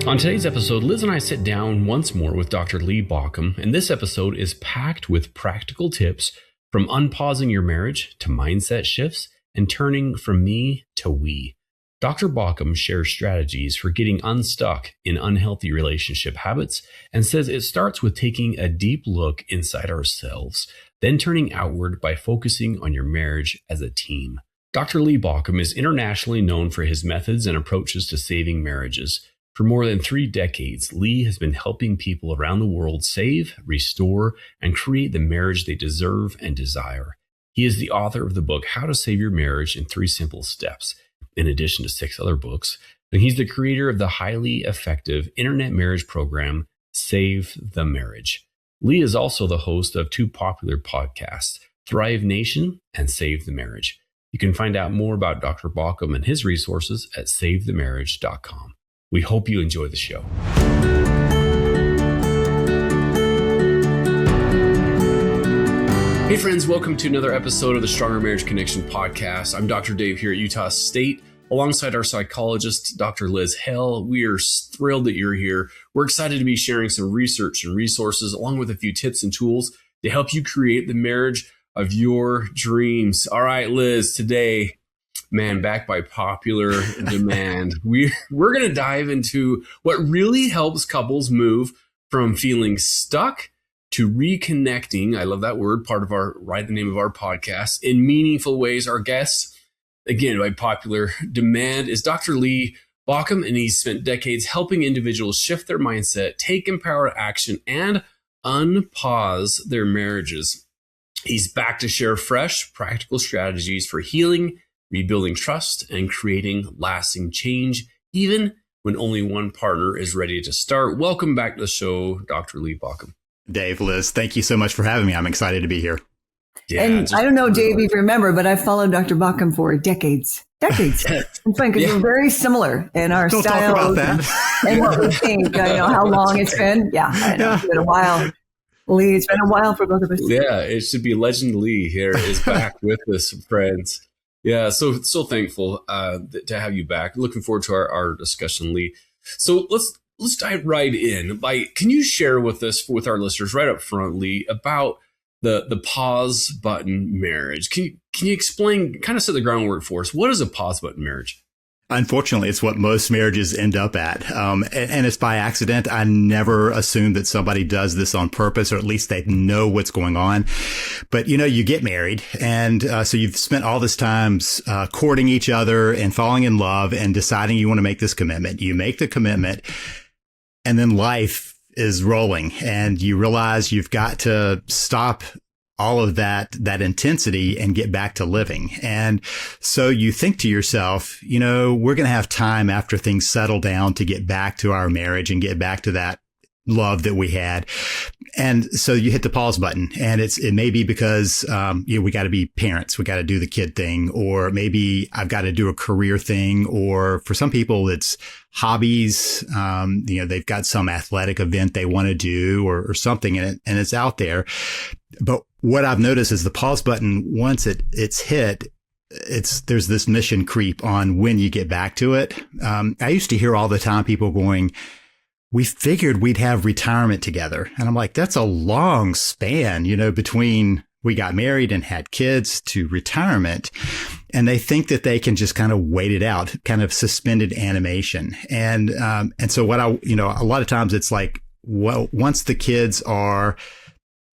On today's episode, Liz and I sit down once more with Dr. Lee Baucom, and this episode is packed with practical tips from unpausing your marriage to mindset shifts and turning from me to we. Dr. Baucom shares strategies for getting unstuck in unhealthy relationship habits and says it starts with taking a deep look inside ourselves, then turning outward by focusing on your marriage as a team. Dr. Lee Baucom is internationally known for his methods and approaches to saving marriages. For more than 3 decades, Lee has been helping people around the world save, restore, and create the marriage they deserve and desire. He is the author of the book, How to Save Your Marriage in 3 Simple Steps, in addition to 6 other books. And he's the creator of the highly effective internet marriage program, Save the Marriage. Lee is also the host of 2 popular podcasts, Thrive Nation and Save the Marriage. You can find out more about Dr. Baucom and his resources at savethemarriage.com. We hope you enjoy the show. Hey friends, welcome to another episode of the Stronger Marriage Connection podcast. I'm Dr. Dave here at Utah State, alongside our psychologist, Dr. Liz Hell. We are thrilled that you're here. We're excited to be sharing some research and resources, along with a few tips and tools to help you create the marriage of your dreams. All right, Liz, today, man, back by popular demand, we're going to dive into what really helps couples move from feeling stuck to reconnecting. I love that word, part of our, right, the name of our podcast, in meaningful ways. Our guest, again, by popular demand, is Dr. Lee Baucom, and he's spent decades helping individuals shift their mindset, take empowered action, and unpause their marriages. He's back to share fresh, practical strategies for healing, rebuilding trust, and creating lasting change, even when only one partner is ready to start. Welcome back to the show, Dr. Lee Baucom. Dave, Liz, thank you so much for having me. I'm excited to be here. Yeah, and I don't know, Dave, if you remember, but I've followed Dr. Baucom for decades. It's fun because we're very similar in our Don't style. Talk about that. And what we think. I know how long it's been. Yeah, I know. It's been a while. Lee, it's been a while for both of us. Yeah, it should be Legend Lee here is back with us, friends. Yeah, so thankful to have you back. Looking forward to our discussion, Lee. So let's dive right in. Can you share with us, with our listeners, right up front, Lee, about the pause button marriage? Can you explain, kind of set the groundwork for us? What is a pause button marriage? Unfortunately, it's what most marriages end up at. And it's by accident. I never assume that somebody does this on purpose, or at least they know what's going on. But, you get married. And so you've spent all this time courting each other and falling in love and deciding you want to make this commitment. You make the commitment, and then life is rolling, and you realize you've got to stop all of that intensity and get back to living. And so you think to yourself, we're going to have time after things settle down to get back to our marriage and get back to that love that we had. And so you hit the pause button, and it may be because, we got to be parents. We got to do the kid thing, or maybe I've got to do a career thing. Or for some people, it's hobbies. They've got some athletic event they want to do or something, and it's out there. But what I've noticed is the pause button, once it's hit, there's this mission creep on when you get back to it. I used to hear all the time people going, we figured we'd have retirement together. And I'm like, that's a long span, between we got married and had kids to retirement. And they think that they can just kind of wait it out, kind of suspended animation. And so what a lot of times it's like, well, once the kids are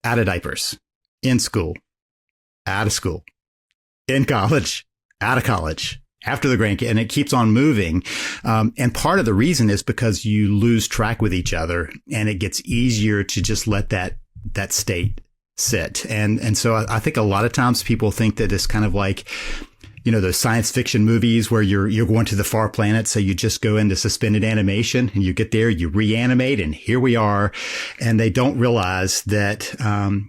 out of diapers, in school, out of school, in college, out of college, after the grandkid, and it keeps on moving. And part of the reason is because you lose track with each other, and it gets easier to just let that state sit. And so I think a lot of times people think that it's kind of like, those science fiction movies where you're going to the far planet. So you just go into suspended animation, and you get there, you reanimate, and here we are. And they don't realize that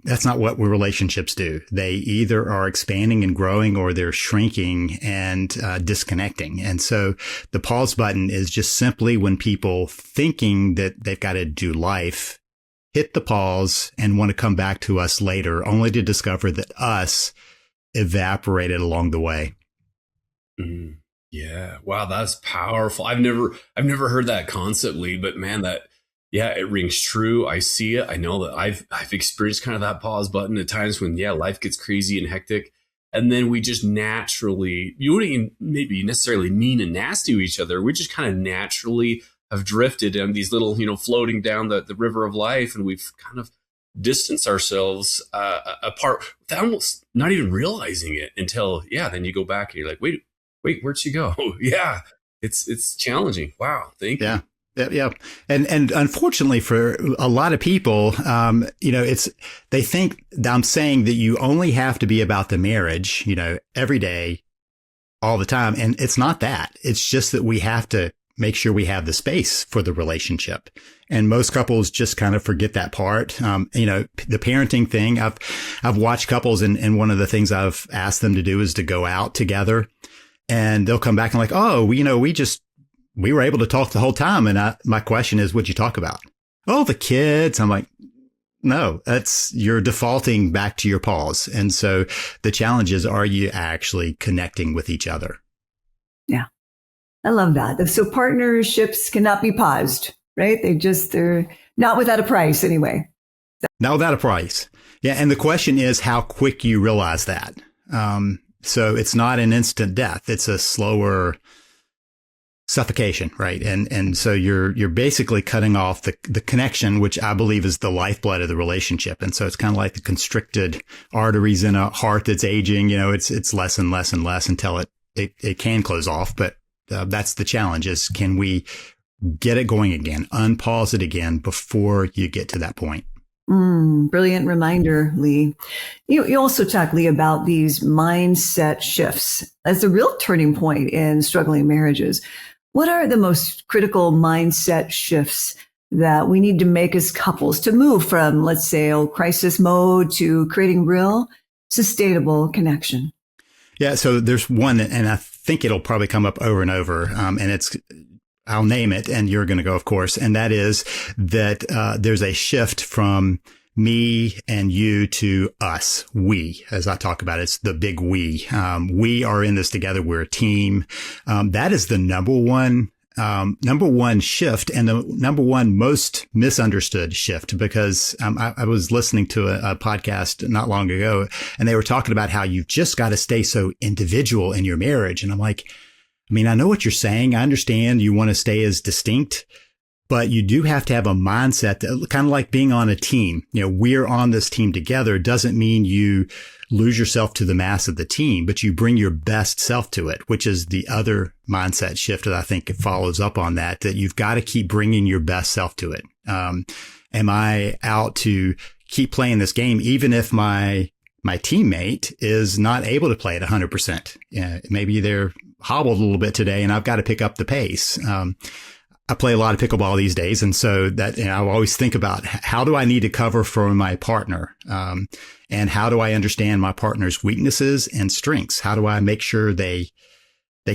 that's not what relationships do. They either are expanding and growing, or they're shrinking and disconnecting. And so the pause button is just simply when people thinking that they've got to do life, hit the pause and want to come back to us later, only to discover that us evaporated along the way. Mm-hmm. Yeah. Wow, that's powerful. I've never heard that concept, Lee, but man, yeah, it rings true. I see it. I know that I've experienced kind of that pause button at times when, yeah, life gets crazy and hectic. And then we just naturally, you wouldn't even maybe necessarily mean and nasty to each other. We just kind of naturally have drifted in these little, floating down the river of life. And we've kind of distanced ourselves apart without almost not even realizing it until, yeah, then you go back and you're like, wait, where'd she go? Yeah, it's challenging. Wow, thank you. Yeah. Yeah. And unfortunately for a lot of people, they think that I'm saying that you only have to be about the marriage, every day, all the time. And it's not that. It's just that we have to make sure we have the space for the relationship. And most couples just kind of forget that part. The parenting thing, I've watched couples and one of the things I've asked them to do is to go out together, and they'll come back and like, oh, we were able to talk the whole time. And my question is, what'd you talk about? Oh, the kids. I'm like, no, you're defaulting back to your pause. And so the challenge is, are you actually connecting with each other? Yeah. I love that. So partnerships cannot be paused, right? They're not without a price anyway. Not without a price. Yeah. And the question is how quick you realize that. So it's not an instant death. It's a slower suffocation, right? And so you're basically cutting off the connection, which I believe is the lifeblood of the relationship. And so it's kind of like the constricted arteries in a heart that's aging. It's less and less and less until it can close off. But that's the challenge: is can we get it going again, unpause it again before you get to that point? Brilliant reminder, Lee. You also talk, Lee, about these mindset shifts as a real turning point in struggling marriages. What are the most critical mindset shifts that we need to make as couples to move from, let's say, crisis mode to creating real, sustainable connection? Yeah, so there's one, and I think it'll probably come up over and over, and I'll name it, and you're going to go, of course, and that is that there's a shift from me and you to us, we, as I talk about it. It's the big we. We are in this together. We're a team. That is the number one shift, and the number one most misunderstood shift, because I was listening to a podcast not long ago, and they were talking about how you've just got to stay so individual in your marriage. And I'm like, I know what you're saying. I understand you want to stay as distinct, but you do have to have a mindset that, kind of like being on a team. We're on this team together. Doesn't mean you lose yourself to the mass of the team, but you bring your best self to it, which is the other mindset shift that I think it follows up on that you've got to keep bringing your best self to it. Am I out to keep playing this game, even if my teammate is not able to play at 100%? Maybe they're hobbled a little bit today and I've got to pick up the pace. I play a lot of pickleball these days. And so that, I always think about, how do I need to cover for my partner? And how do I understand my partner's weaknesses and strengths? How do I make sure they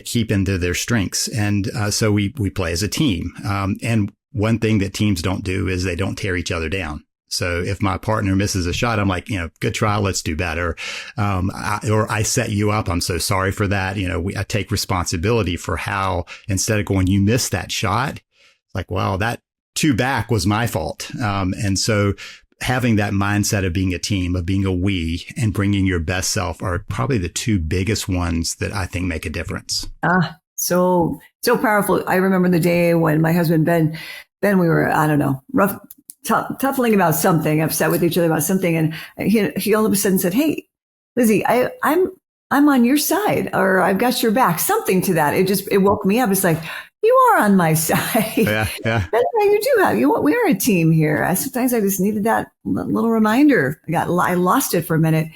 keep into their strengths? And so we play as a team. And one thing that teams don't do is they don't tear each other down. So if my partner misses a shot, I'm like, good try, let's do better. Or I set you up, I'm so sorry for that. I take responsibility for how, instead of going, you missed that shot, it's like, wow, that 2 back was my fault. And so having that mindset of being a team, of being a we, and bringing your best self are probably the 2 biggest ones that I think make a difference. So powerful. I remember the day when my husband, Ben, we were, I don't know, tuffling about something, upset with each other about something. And he all of a sudden said, "Hey, Lizzie, I'm on your side, or I've got your back," something to that. It woke me up. It's like, you are on my side. Yeah. That's how you do have we are a team here. Sometimes I just needed that little reminder. I lost it for a minute.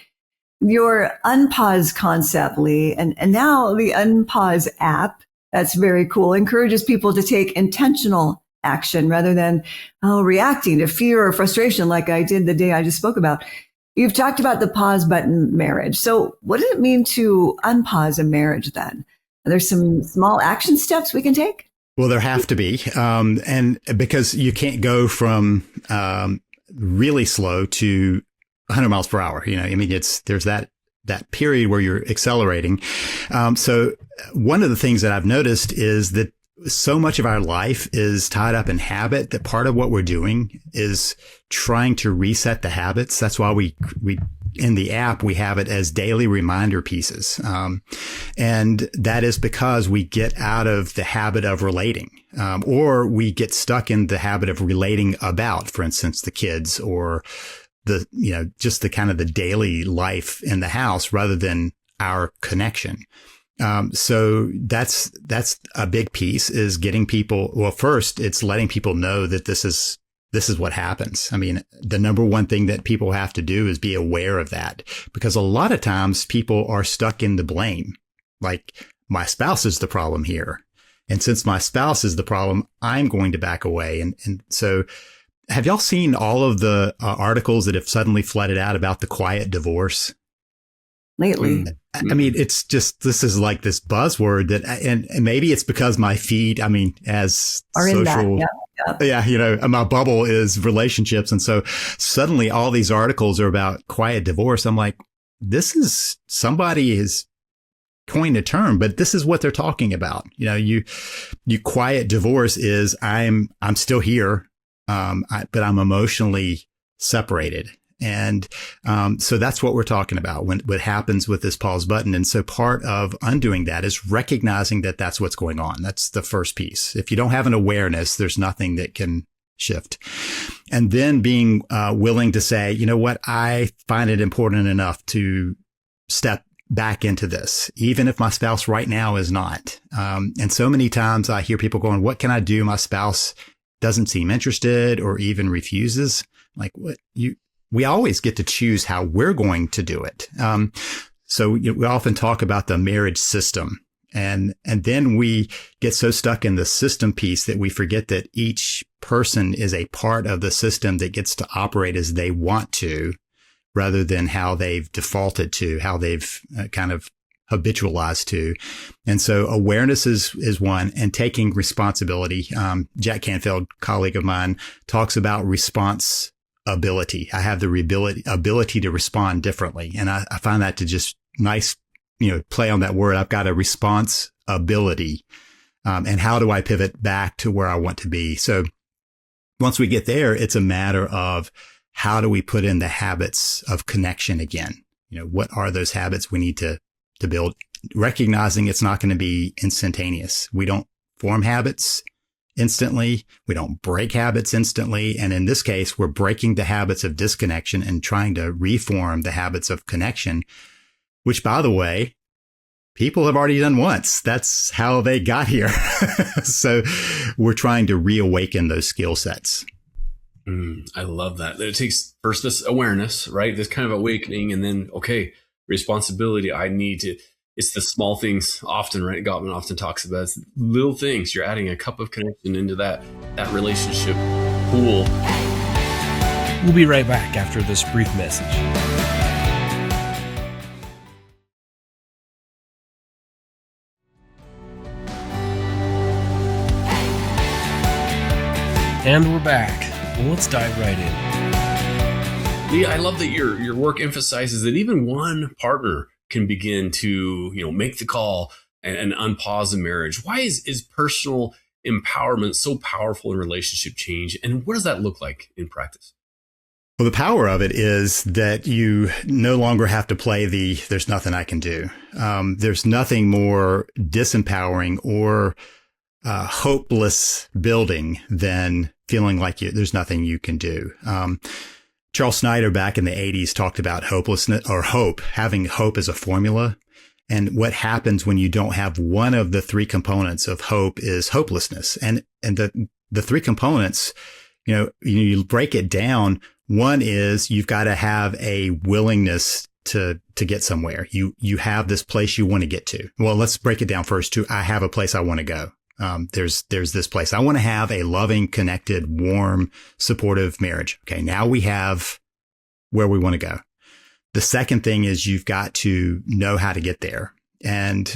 Your Unpause concept, Lee, and now the Unpause app, that's very cool, encourages people to take intentional action rather than reacting to fear or frustration like I did the day I just spoke about. You've talked about the pause button marriage. So what does it mean to unpause a marriage then? Are there some small action steps we can take? Well, there have to be. And because you can't go from really slow to 100 miles per hour. There's that that period where you're accelerating. So one of the things that I've noticed is that so much of our life is tied up in habit that part of what we're doing is trying to reset the habits. That's why we in the app, we have it as daily reminder pieces. And that is because we get out of the habit of relating, or we get stuck in the habit of relating about, for instance, the kids or just the kind of the daily life in the house rather than our connection. So that's a big piece, is getting people. Well, first, it's letting people know that this is what happens. I mean, the number one thing that people have to do is be aware of that, because a lot of times people are stuck in the blame. Like, my spouse is the problem here. And since my spouse is the problem, I'm going to back away. And so have y'all seen all of the articles that have suddenly flooded out about the quiet divorce? Lately. I mean, it's just, this is like this buzzword that, and maybe it's because my feed, I mean, as are social, yeah, my bubble is relationships. And so suddenly all these articles are about quiet divorce. I'm like, somebody has coined a term, but this is what they're talking about. You quiet divorce is I'm still here. But I'm emotionally separated. And so that's what we're talking about what happens with this pause button. And so part of undoing that is recognizing that that's what's going on. That's the first piece. If you don't have an awareness, there's nothing that can shift. And then being willing to say, you know what, I find it important enough to step back into this, even if my spouse right now is not. And so many times I hear people going, what can I do? My spouse doesn't seem interested or even refuses. Like, what we always get to choose how we're going to do it. So we often talk about the marriage system, and then we get so stuck in the system piece that we forget that each person is a part of the system that gets to operate as they want to, rather than how they've defaulted to, how they've kind of habitualized to. And so awareness is one, and taking responsibility. Jack Canfield, colleague of mine, talks about responsibility. I have the ability to respond differently. And I find that to just nice, play on that word. I've got a responsibility. And how do I pivot back to where I want to be? So once we get there, it's a matter of how do we put in the habits of connection again? What are those habits we need to build, recognizing it's not going to be instantaneous. We don't form habits instantly. We don't break habits instantly. And in this case, we're breaking the habits of disconnection and trying to reform the habits of connection, which, by the way, people have already done once. That's how they got here. So we're trying to reawaken those skill sets. I love that. It takes first this awareness, right? This kind of awakening, and then, okay, responsibility. It's the small things often, right? Gottman often talks about it's little things. You're adding a cup of connection into that relationship pool. We'll be right back after this brief message. And we're back. Well, let's dive right in. Lee, I love that your work emphasizes that even one partner can begin to make the call and unpause a marriage. Why is personal empowerment so powerful in relationship change, and what does that look like in practice? Well, the power of it is that you no longer have to play there's nothing I can do. There's nothing more disempowering or hopeless building than feeling like there's nothing you can do. Charles Snyder back in the 80s talked about hopelessness or hope, having hope as a formula. And what happens when you don't have one of the three components of hope is hopelessness. And the three components, you break it down. One is you've got to have a willingness to get somewhere. You have this place you want to get to. Well, let's break it down first to I have a place I want to go. There's this place. I want to have a loving, connected, warm, supportive marriage. Okay. Now we have where we want to go. The second thing is you've got to know how to get there. And,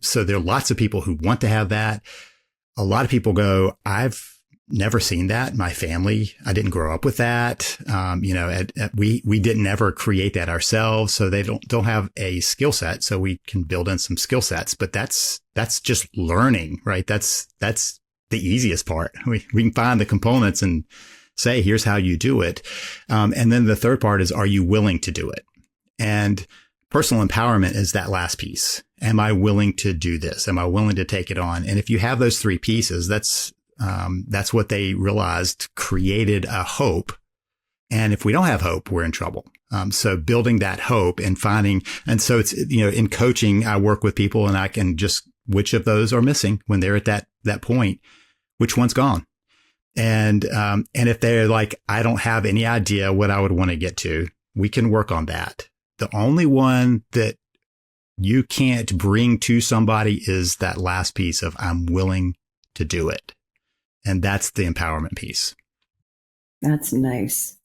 so there are lots of people who want to have that. A lot of people go, I've never seen that. My family, I didn't grow up with that. We didn't ever create that ourselves. So they don't have a skill set. So we can build in some skill sets, but that's just learning, right? That's the easiest part. We can find the components and say, here's how you do it. And then the third part is, are you willing to do it? And personal empowerment is that last piece. Am I willing to do this? Am I willing to take it on? And if you have those three pieces, that's what they realized created a hope. And if we don't have hope, we're in trouble. So building that hope and finding, and so it's, in coaching, I work with people and I can just, which of those are missing when they're at that point, which one's gone? And if they're like, I don't have any idea what I would want to get to, we can work on that. The only one that you can't bring to somebody is that last piece of, I'm willing to do it. And that's the empowerment piece. That's nice.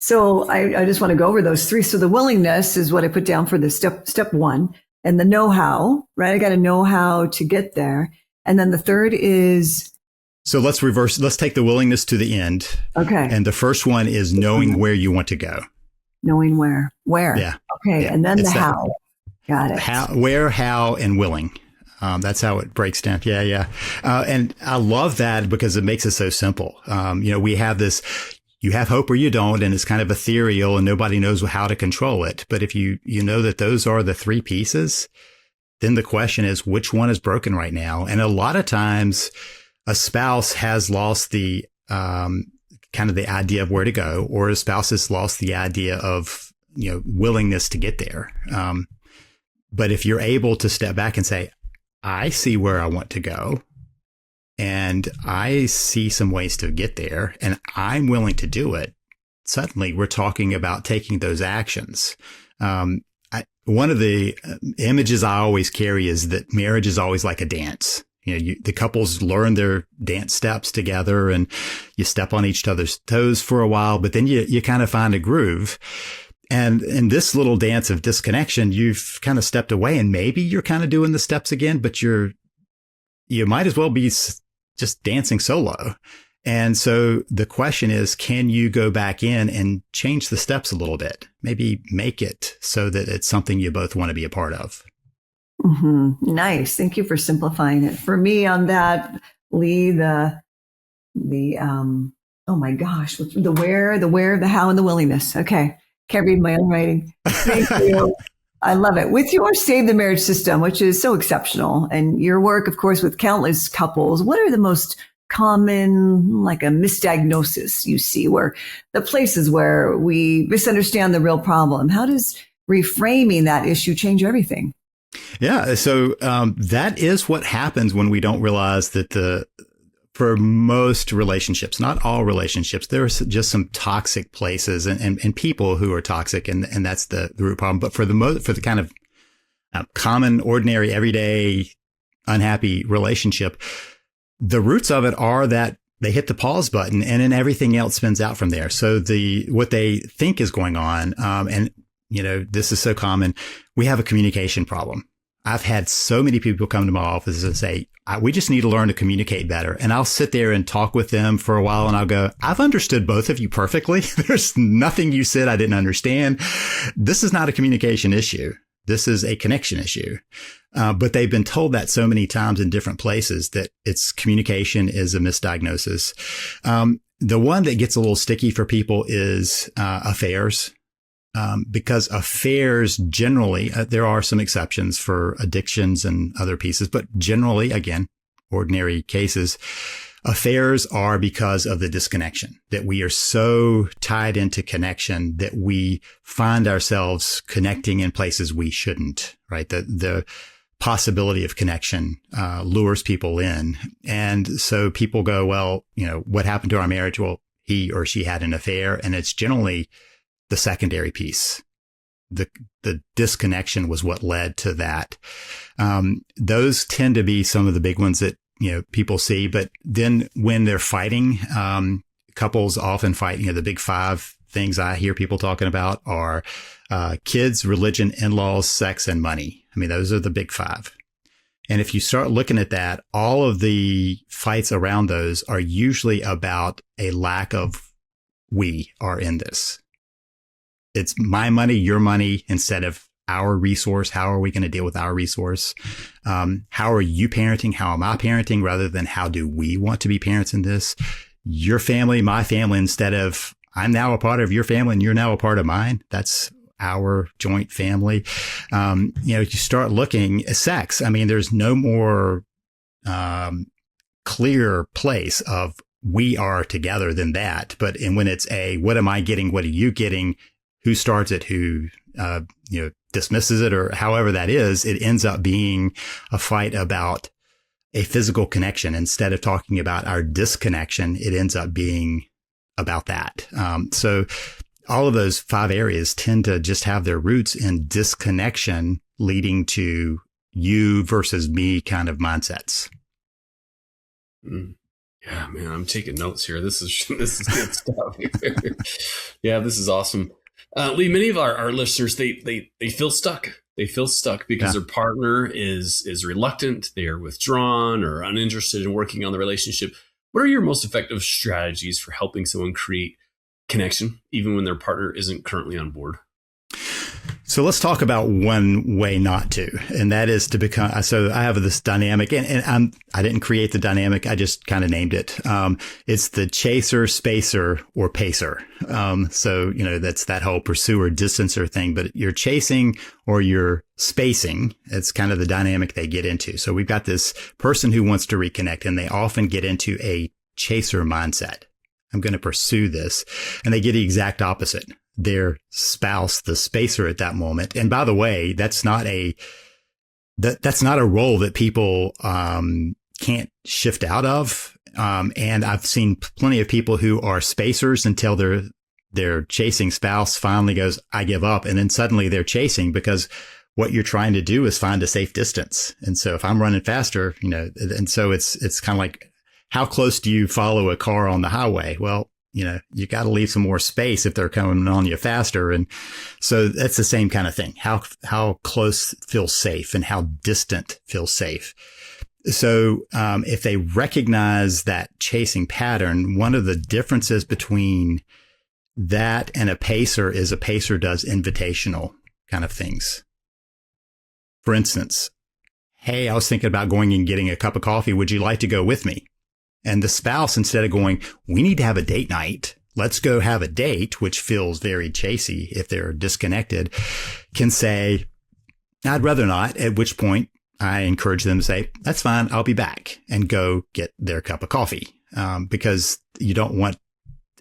So I just want to go over those three. So the willingness is what I put down for the step one, and the know-how, right? I got to know how to get there. And then the third is. So let's reverse. Let's take the willingness to the end. Okay. And the first one is knowing where you want to go. Knowing where. Yeah. Okay. Yeah. And then the how. Got it. How, and willing. That's how it breaks down. Yeah. And I love that because it makes it so simple. We have this, you have hope or you don't, and it's kind of ethereal and nobody knows how to control it. But if you know that those are the three pieces, then the question is, which one is broken right now? And a lot of times a spouse has lost the, kind of the idea of where to go, or a spouse has lost the idea of, willingness to get there. But if you're able to step back and say, I see where I want to go and I see some ways to get there and I'm willing to do it, suddenly we're talking about taking those actions. One of the images I always carry is that marriage is always like a dance. The couples learn their dance steps together and you step on each other's toes for a while, but then you kind of find a groove. And in this little dance of disconnection, you've kind of stepped away and maybe you're kind of doing the steps again, but you might as well be just dancing solo. And so the question is, can you go back in and change the steps a little bit? Maybe make it so that it's something you both want to be a part of. Mm-hmm. Nice. Thank you for simplifying it. For me on that, Lee, oh my gosh, the where, the how, and the willingness. Okay. Can't read my own writing. Thank you. I love it. With your Save the Marriage system, which is so exceptional, and your work, of course, with countless couples, what are the most common, like a misdiagnosis you see, where the places where we misunderstand the real problem? How does reframing that issue change everything? Yeah. So that is what happens when we don't realize that for most relationships, not all relationships, there's just some toxic places and people who are toxic, and that's the root problem. But for the kind of common, ordinary, everyday, unhappy relationship, the roots of it are that they hit the pause button, and then everything else spins out from there. So what they think is going on, and this is so common, we have a communication problem. I've had so many people come to my office and say, we just need to learn to communicate better. And I'll sit there and talk with them for a while and I'll go, I've understood both of you perfectly. There's nothing you said I didn't understand. This is not a communication issue. This is a connection issue. But they've been told that so many times in different places that communication is a misdiagnosis. The one that gets a little sticky for people is affairs. Because affairs generally, there are some exceptions for addictions and other pieces, but generally, again, ordinary cases, affairs are because of the disconnection, that we are so tied into connection that we find ourselves connecting in places we shouldn't, right? The possibility of connection lures people in. And so people go, well, what happened to our marriage? Well, he or she had an affair, and it's generally the secondary piece. The disconnection was what led to that. Those tend to be some of the big ones that, people see. But then when they're fighting, couples often fight, the big five things I hear people talking about are, kids, religion, in-laws, sex, and money. I mean, those are the big five. And if you start looking at that, all of the fights around those are usually about a lack of we are in this. It's my money, your money, instead of our resource. How are we going to deal with our resource? How are you parenting? How am I parenting? Rather than how do we want to be parents in this? Your family, my family, instead of I'm now a part of your family and you're now a part of mine. That's our joint family. You start looking at sex. I mean, there's no more clear place of we are together than that. But when it's what am I getting? What are you getting? Who starts it? Who, dismisses it, or however that is, it ends up being a fight about a physical connection. Instead of talking about our disconnection, it ends up being about that. So all of those 5 areas tend to just have their roots in disconnection, leading to you versus me kind of mindsets. Yeah, man, I'm taking notes here. This is good stuff. Yeah, this is awesome. Lee, many of our listeners, they feel stuck. They feel stuck because their partner is reluctant, they are withdrawn or uninterested in working on the relationship. What are your most effective strategies for helping someone create connection, even when their partner isn't currently on board? So let's talk about one way not to, and that is to become. So I have this dynamic, and I didn't create the dynamic. I just kind of named it. It's the chaser, spacer, or pacer. So that's that whole pursuer, distancer thing. But you're chasing or you're spacing. It's kind of the dynamic they get into. So we've got this person who wants to reconnect, and they often get into a chaser mindset. I'm going to pursue this, and they get the exact opposite. Their spouse, the spacer at that moment. And by the way, that's not a role that people can't shift out of. And I've seen plenty of people who are spacers until their chasing spouse finally goes, I give up. And then suddenly they're chasing because what you're trying to do is find a safe distance. And so if I'm running faster, and so it's kind of like, how close do you follow a car on the highway? Well, you got to leave some more space if they're coming on you faster. And so that's the same kind of thing. How close feels safe and how distant feels safe. So, if they recognize that chasing pattern, one of the differences between that and a pacer is a pacer does invitational kind of things. For instance, hey, I was thinking about going and getting a cup of coffee. Would you like to go with me? And the spouse, instead of going, we need to have a date night, let's go have a date, which feels very chasey if they're disconnected, can say, I'd rather not, at which point I encourage them to say, that's fine, I'll be back, and go get their cup of coffee. Because you don't want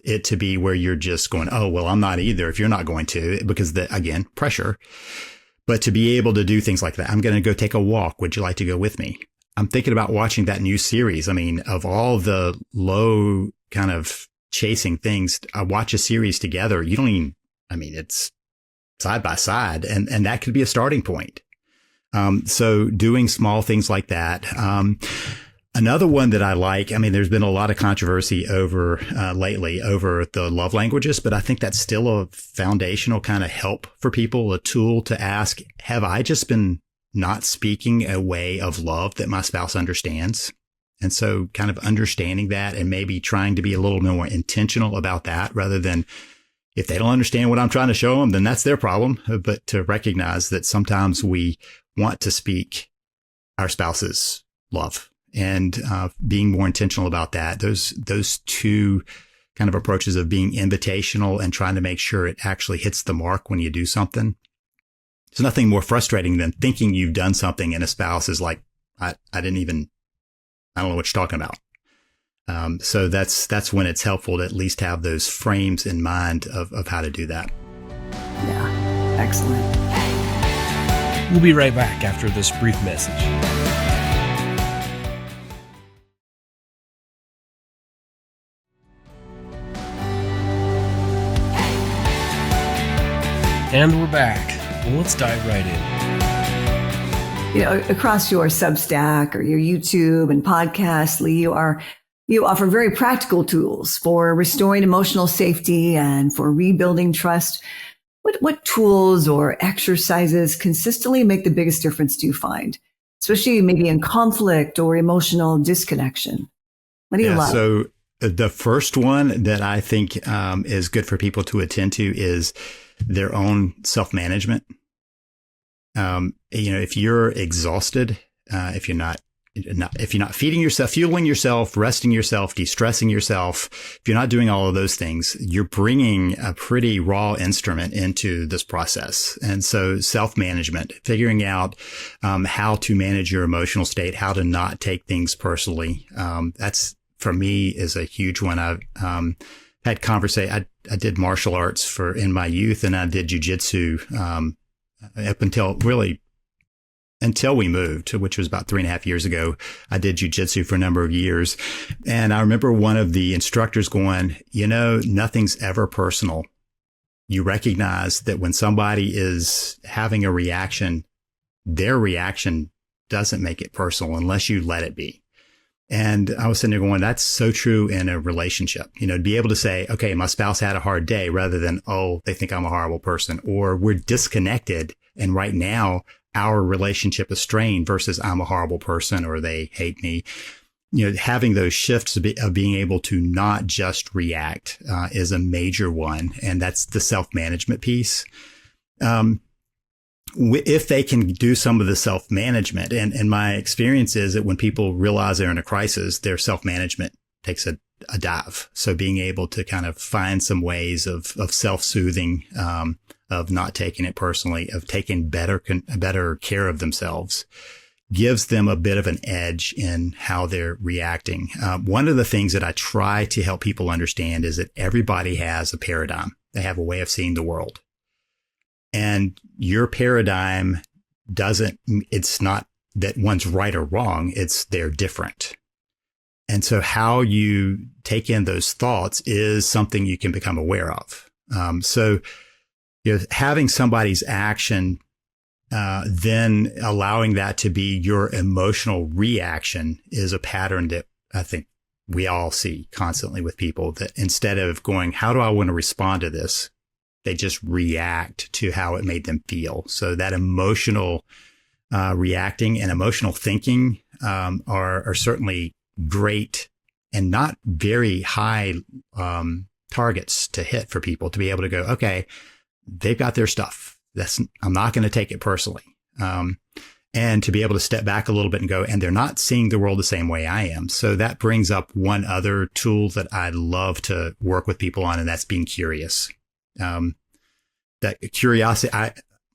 it to be where you're just going, oh, well, I'm not either if you're not going to, because again, pressure. But to be able to do things like that, I'm going to go take a walk. Would you like to go with me? I'm thinking about watching that new series. I mean, of all the low kind of chasing things, I watch a series together. It's side by side, and that could be a starting point. So doing small things like that. Another one that I like, there's been a lot of controversy lately over the love languages, but I think that's still a foundational kind of help for people, a tool to ask, have I just been not speaking a way of love that my spouse understands? And so kind of understanding that and maybe trying to be a little more intentional about that, rather than if they don't understand what I'm trying to show them, then that's their problem. But to recognize that sometimes we want to speak our spouse's love, and being more intentional about that. Those two kind of approaches of being invitational and trying to make sure it actually hits the mark when you do something. There's nothing more frustrating than thinking you've done something and a spouse is like, I don't know what you're talking about. So that's when it's helpful to at least have those frames in mind of how to do that. Yeah, excellent. We'll be right back after this brief message. And we're back. Well, let's dive right in. Across your Substack or your YouTube and podcast, Lee, you offer very practical tools for restoring emotional safety and for rebuilding trust. What tools or exercises consistently make the biggest difference, do you find? especially maybe in conflict or emotional disconnection? What do you love? So the first one that I think is good for people to attend to is their own self-management. If you're exhausted, if you're not feeding yourself, fueling yourself, resting yourself, de-stressing yourself, if you're not doing all of those things, you're bringing a pretty raw instrument into this process. And so self-management, figuring out how to manage your emotional state, how to not take things personally. That's, for me, is a huge one. I've had conversation. I did martial arts in my youth, and I did jujitsu up until we moved, which was about 3.5 years ago. I did jujitsu for a number of years. And I remember one of the instructors going, nothing's ever personal. You recognize that when somebody is having a reaction, their reaction doesn't make it personal unless you let it be. And I was sitting there going, that's so true in a relationship, to be able to say, okay, my spouse had a hard day, rather than, oh, they think I'm a horrible person, or we're disconnected. And right now our relationship is strained versus I'm a horrible person or they hate me. Having those shifts of being able to not just react is a major one. And that's the self-management piece. If they can do some of the self-management, and my experience is that when people realize they're in a crisis, their self-management takes a dive. So being able to kind of find some ways of self-soothing, of not taking it personally, of taking better care of themselves, gives them a bit of an edge in how they're reacting. One of the things that I try to help people understand is that everybody has a paradigm. They have a way of seeing the world. And your paradigm it's not that one's right or wrong, they're different. And so how you take in those thoughts is something you can become aware of. Having somebody's action, then allowing that to be your emotional reaction is a pattern that I think we all see constantly with people, that instead of going, how do I want to respond to this? They just react to how it made them feel. So that emotional reacting and emotional thinking are certainly great and not very high targets to hit for people to be able to go, okay, they've got their stuff. I'm not going to take it personally. And to be able to step back a little bit and go, and they're not seeing the world the same way I am. So that brings up one other tool that I love to work with people on, and that's being curious. That curiosity,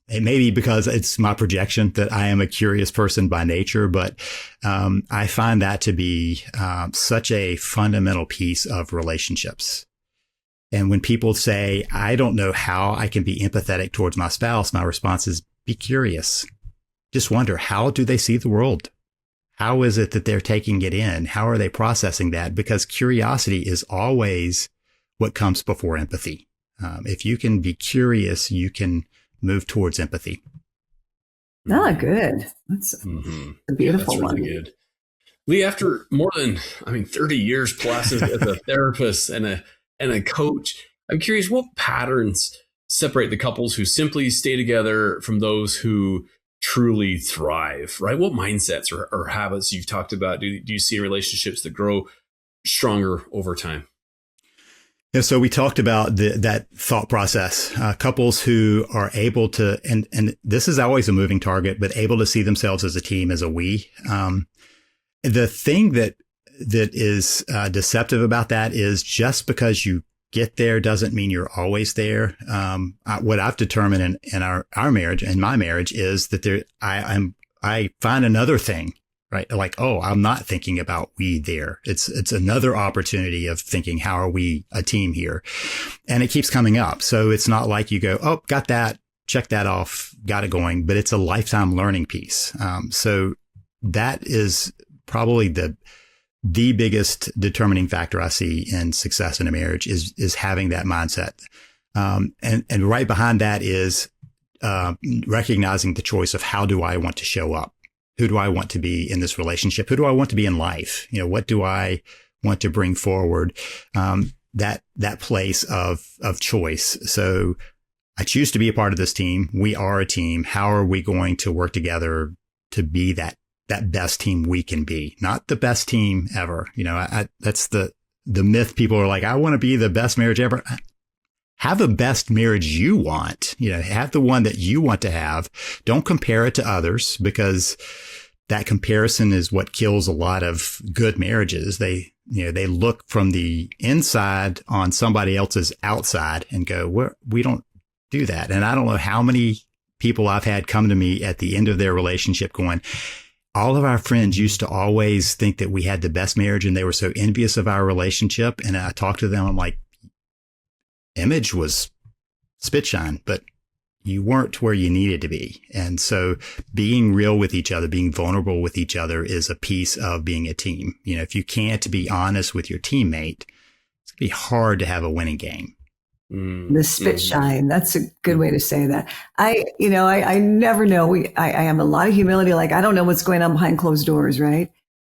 it may be because it's my projection that I am a curious person by nature, but I find that to be such a fundamental piece of relationships. And when people say, I don't know how I can be empathetic towards my spouse, my response is, be curious. Just wonder, how do they see the world? How is it that they're taking it in? How are they processing that? Because curiosity is always what comes before empathy. If you can be curious, you can move towards empathy. Ah, good. That's a beautiful one. Really good. Lee, after more than 30 years plus as a therapist and a coach, I'm curious, what patterns separate the couples who simply stay together from those who truly thrive, right? What mindsets or habits you've talked about do you see in relationships that grow stronger over time? Yeah, so we talked about that thought process. Couples who are able to, and this is always a moving target, but able to see themselves as a team, as a we. The thing that is deceptive about that is just because you get there doesn't mean you're always there. What I've determined in our marriage, in my marriage, is that I find another thing. Right. Like, oh, I'm not thinking about we there. It's another opportunity of thinking, how are we a team here? And it keeps coming up. So it's not like you go, oh, got that, check that off, got it going, but it's a lifetime learning piece. So that is probably the biggest determining factor I see in success in a marriage is having that mindset. And right behind that is recognizing the choice of how do I want to show up? Who do I want to be in this relationship? Who do I want to be in life? What do I want to bring forward? That place of choice. So I choose to be a part of this team. We are a team. How are we going to work together to be that that best team we can be, not the best team ever. That's the myth. People are like, I want to be the best marriage ever. Have the best marriage you want, have the one that you want to have. Don't compare it to others, because that comparison is what kills a lot of good marriages. They look from the inside on somebody else's outside and go, we don't do that. And I don't know how many people I've had come to me at the end of their relationship going, all of our friends used to always think that we had the best marriage and they were so envious of our relationship. And I talked to them, I'm like, image was spit shine, but you weren't where you needed to be. And so being real with each other, being vulnerable with each other is a piece of being a team. If you can't be honest with your teammate, it's going to be hard to have a winning game. The spit shine. That's a good way to say that. I never know. I have a lot of humility. Like, I don't know what's going on behind closed doors, right?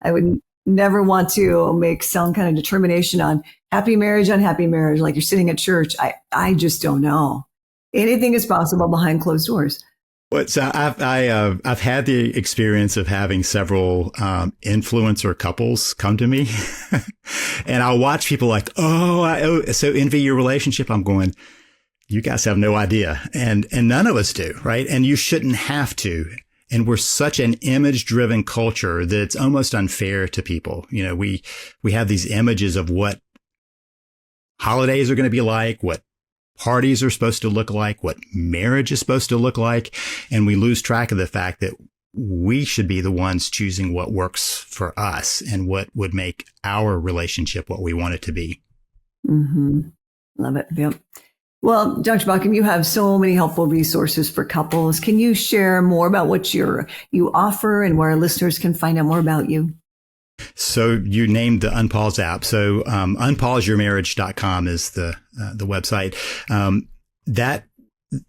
I would never want to make some kind of determination on happy marriage, unhappy marriage. Like you're sitting at church. I just don't know. Anything is possible behind closed doors. Well, so I've had the experience of having several influencer couples come to me, and I'll watch people like, I so envy your relationship. I'm going, you guys have no idea, and none of us do, right? And you shouldn't have to. And we're such an image-driven culture that it's almost unfair to people. We have these images of what holidays are going to be like, what parties are supposed to look like, what marriage is supposed to look like. And we lose track of the fact that we should be the ones choosing what works for us and what would make our relationship what we want it to be. Mm-hmm. Love it. Yep. Well, Dr. Baucom, you have so many helpful resources for couples. Can you share more about what you offer and where our listeners can find out more about you? So you named the Unpause app. So unpauseyourmarriage.com is the website.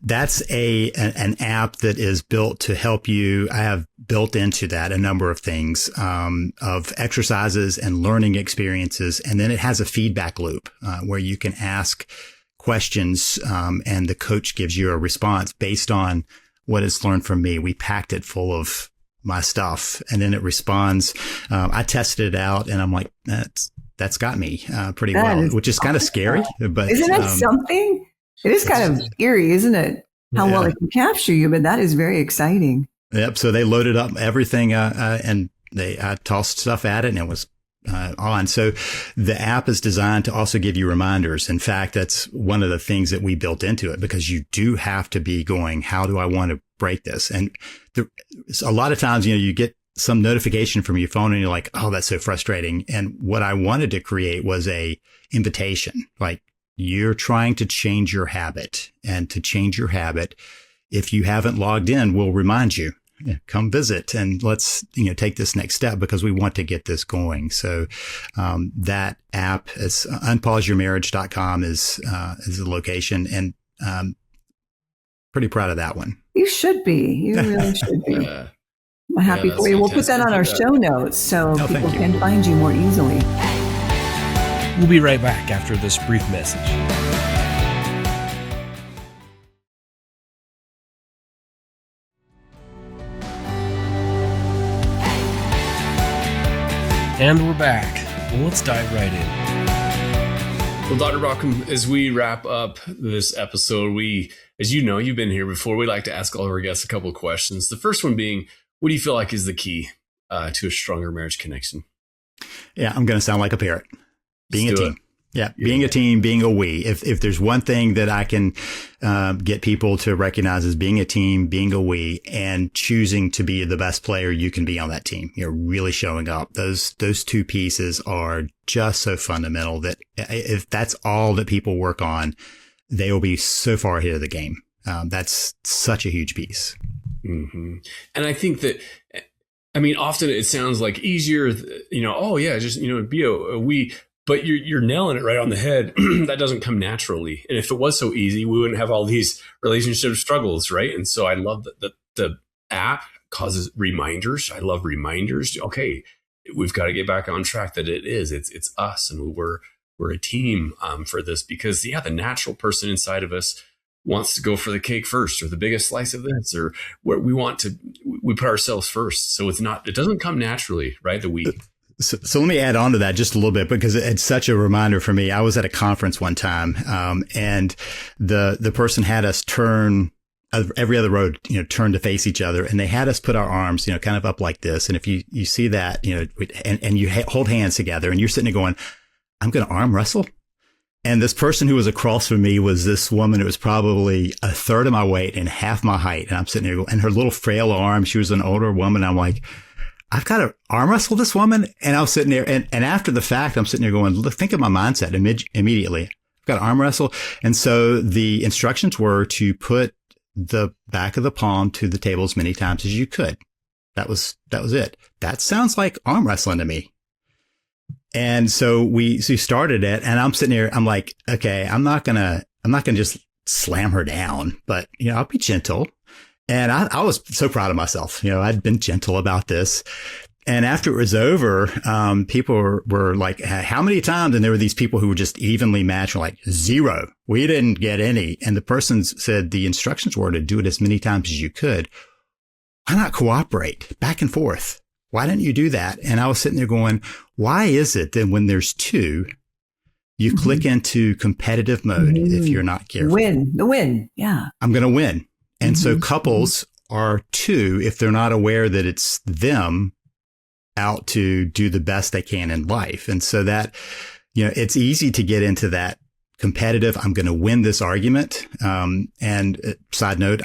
That's an app that is built to help you. I have built into that a number of things, of exercises and learning experiences. And then it has a feedback loop where you can ask questions and the coach gives you a response based on what it's learned from me. We packed it full of my stuff and then it responds. I tested it out and I'm like, that's got me pretty well, which is kind of scary, but isn't that something? It is kind of eerie, isn't it? How well it can capture you, but that is very exciting. Yep. So they loaded up everything and I tossed stuff at it and it was on. So the app is designed to also give you reminders. In fact, that's one of the things that we built into it because you do have to be going, how do I want to break this? And a lot of times, you get some notification from your phone and you're like, oh, that's so frustrating. And what I wanted to create was a invitation, like you're trying to change your habit, and to change your habit, if you haven't logged in, we'll remind you. Come visit and let's take this next step because we want to get this going. So that app is unpauseyourmarriage.com is the location, and pretty proud of that one. You should be. You really should be. I'm happy for you. We'll put that on our show notes so people can find you more easily. We'll be right back after this brief message. And we're back. Well, let's dive right in. Well, Dr. Baucom, as we wrap up this episode, as you know, you've been here before, we like to ask all of our guests a couple of questions. The first one being, what do you feel like is the key to a stronger marriage connection? Yeah, I'm going to sound like a parrot. Being a team. Yeah, being a team, being a we. If there's one thing that I can get people to recognize as being a team, being a we, and choosing to be the best player you can be on that team, you're really showing up. Those two pieces are just so fundamental that if that's all that people work on, they will be so far ahead of the game. That's such a huge piece. Mm-hmm. And I think that, often it sounds like easier, just be a we. But you're nailing it right on the head. That doesn't come naturally. And if it was so easy, we wouldn't have all these relationship struggles, right? And so I love that the app causes reminders. I love reminders. Okay, we've got to get back on track. That it's us, and we're a team for this because the natural person inside of us wants to go for the cake first or the biggest slice of this, or where we put ourselves first. So it doesn't come naturally, right? The we. So let me add on to that just a little bit, because it's such a reminder for me. I was at a conference one time, and the person had us turn every other row, turn to face each other, and they had us put our arms, kind of up like this. And if you see that, and you hold hands together, and you're sitting there going, I'm going to arm wrestle. And this person who was across from me was this woman who was probably a third of my weight and half my height. And I'm sitting there and her little frail arm, she was an older woman. I'm like, I've got to arm wrestle this woman. And I was sitting there and after the fact, I'm sitting there going, look, think of my mindset immediately. I've got to arm wrestle. And so the instructions were to put the back of the palm to the table as many times as you could. That was it. That sounds like arm wrestling to me. And so we started it, and I'm sitting there, I'm like, okay, I'm not gonna just slam her down, but I'll be gentle. And I was so proud of myself. I'd been gentle about this. And after it was over, people were like, how many times? And there were these people who were just evenly matched, like 0. We didn't get any. And the person said the instructions were to do it as many times as you could. Why not cooperate back and forth? Why didn't you do that? And I was sitting there going, why is it that when there's 2, you click into competitive mode if you're not careful? The win. Yeah. I'm going to win. And so couples are 2 if they're not aware that it's them out to do the best they can in life. And so that, it's easy to get into that competitive, I'm going to win this argument. And side note,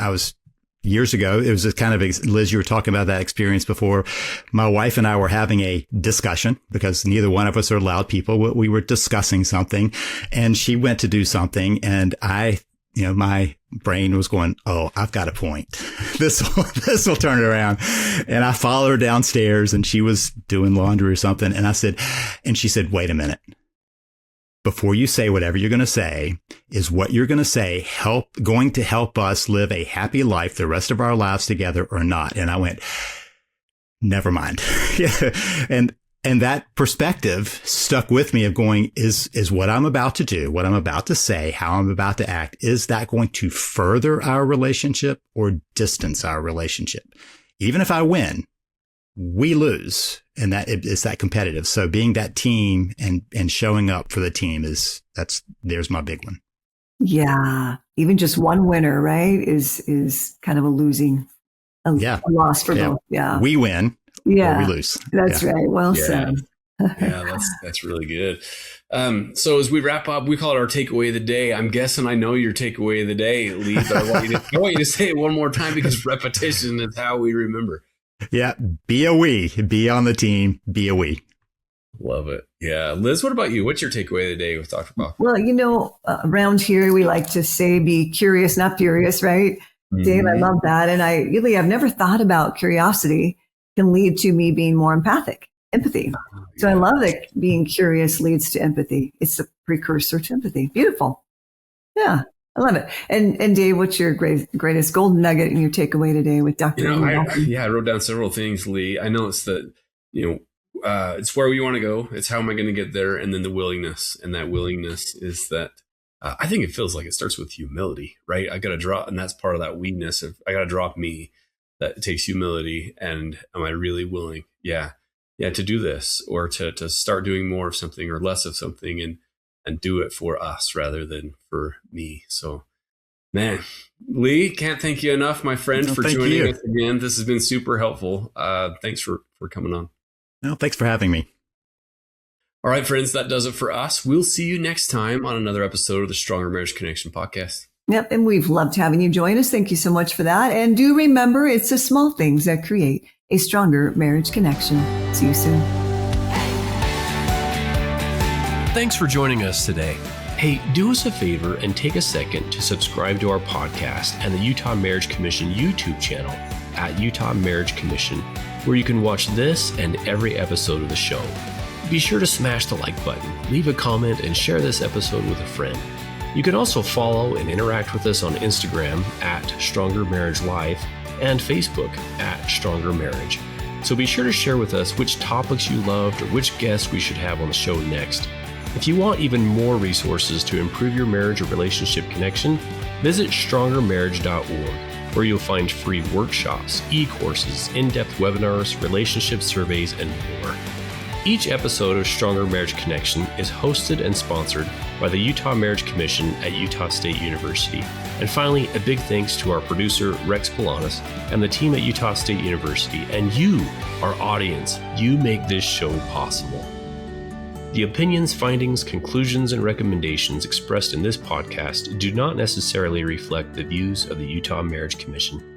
years ago, it was a kind of, Liz, you were talking about that experience before. My wife and I were having a discussion because neither one of us are loud people. We were discussing something, and she went to do something, and my brain was going, oh, I've got a point. This will turn it around. And I followed her downstairs, and she was doing laundry or something. And she said, wait a minute. Before you say whatever you're going to say, is what you're going to say going to help us live a happy life the rest of our lives together or not? And I went, never mind. And that perspective stuck with me of going, is what I'm about to do, what I'm about to say, how I'm about to act, is that going to further our relationship or distance our relationship? Even if I win, we lose, and it's that competitive. So being that team and showing up for the team there's my big one. Yeah. Even just one winner, right, is kind of a loss for both. Yeah. We win. Yeah. Or we lose. That's right. Well said. Yeah, that's really good. So as we wrap up, we call it our takeaway of the day. I'm guessing I know your takeaway of the day, Lee, but I want you to say it one more time, because repetition is how we remember. Yeah. Be a we. Be on the team. Be a we. Love it. Yeah. Liz, what about you? What's your takeaway of the day with Dr. Baucom? Well, around here, we like to say, be curious, not furious, right? Dave, I love that. And I've never thought about curiosity can lead to me being more empathy. So I love that being curious leads to empathy. It's a precursor to empathy. Beautiful. Yeah. I love it. And Dave, what's your greatest golden nugget in your takeaway today with Dr. I wrote down several things, Lee. I know it's that, it's where we want to go. It's how am I going to get there? And then the willingness. And that willingness is that I think it feels like it starts with humility, right? I got to drop, and that's part of that weakness of I got to drop me. That takes humility. And am I really willing? Yeah, to do this, or to start doing more of something or less of something, and do it for us rather than for me. So, man, Lee, can't thank you enough, my friend, for joining us again. This has been super helpful. Thanks for coming on. No, thanks for having me. All right, friends, that does it for us. We'll see you next time on another episode of the Stronger Marriage Connection podcast. Yep, and we've loved having you join us. Thank you so much for that. And do remember, it's the small things that create a stronger marriage connection. See you soon. Thanks for joining us today. Hey, do us a favor and take a second to subscribe to our podcast and the Utah Marriage Commission YouTube channel at Utah Marriage Commission, where you can watch this and every episode of the show. Be sure to smash the like button, leave a comment, and share this episode with a friend. You can also follow and interact with us on Instagram at Stronger Marriage Life and Facebook at Stronger Marriage. So be sure to share with us which topics you loved or which guests we should have on the show next. If you want even more resources to improve your marriage or relationship connection, visit strongermarriage.org, where you'll find free workshops, e-courses, in-depth webinars, relationship surveys, and more. Each episode of Stronger Marriage Connection is hosted and sponsored by the Utah Marriage Commission at Utah State University. And finally, a big thanks to our producer, Rex Polanis, and the team at Utah State University, and you, our audience. You make this show possible. The opinions, findings, conclusions, and recommendations expressed in this podcast do not necessarily reflect the views of the Utah Marriage Commission.